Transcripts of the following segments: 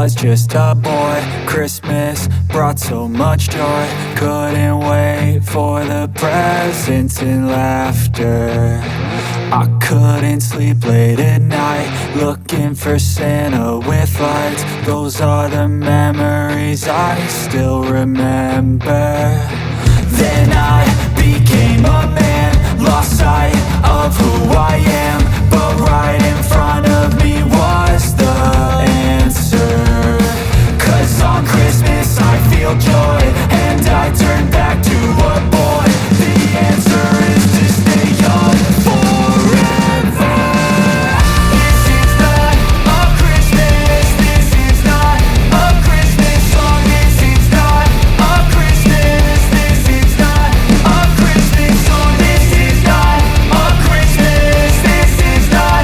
was just a boy. Christmas brought so much joy. Couldn't wait for the presents and laughter. I couldn't sleep late at night, looking for Santa with lights. Those are the memories I still remember. Then I became a man, lost sight of who I am. But right in front of me was the answer. 'Cause on Christmas I feel joy, and I turn back to a boy. The answer is to stay young forever. This is not a Christmas, this is not a Christmas song. This is not a Christmas, this is not a Christmas song. This is not a Christmas, this is not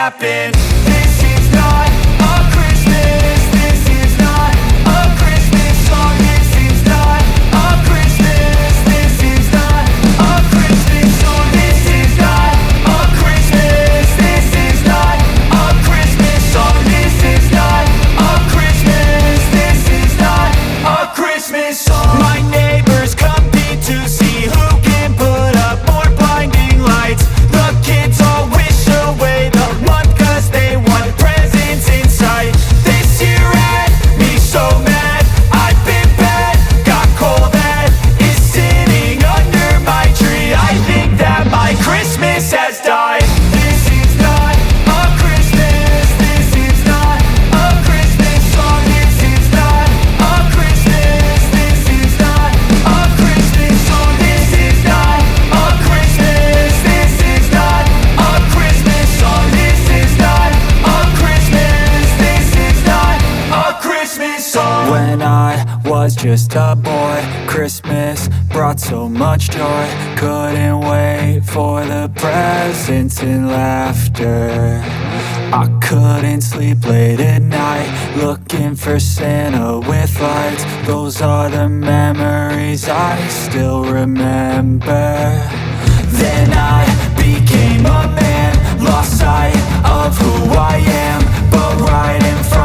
happen. This is not a Christmas. This is not a Christmas song. This is not a Christmas. This is not a Christmas song. This is not a Christmas. This is not a Christmas song. This is not a Christmas. This is not a Christmas song. My neighbors compete to see who can put up more blinding lights. The kids all wish away the month 'cause they want presents in sight. This year had me so mad. I've been bad, got coal that is sitting under my tree. I think that my Christmas has died. This is not a Christmas. This is not a Christmas song. This is not a Christmas. This is not a Christmas song. This is not a Christmas. This is not a Christmas song. This is not a Christmas. This is not a Christmas song. When I was just a boy, Christmas brought so much joy. Couldn't wait for the presents and laughter. I couldn't sleep late at night, looking for Santa with lights. Those are the memories I still remember. Then I became a man, lost sight of who I am, but right in front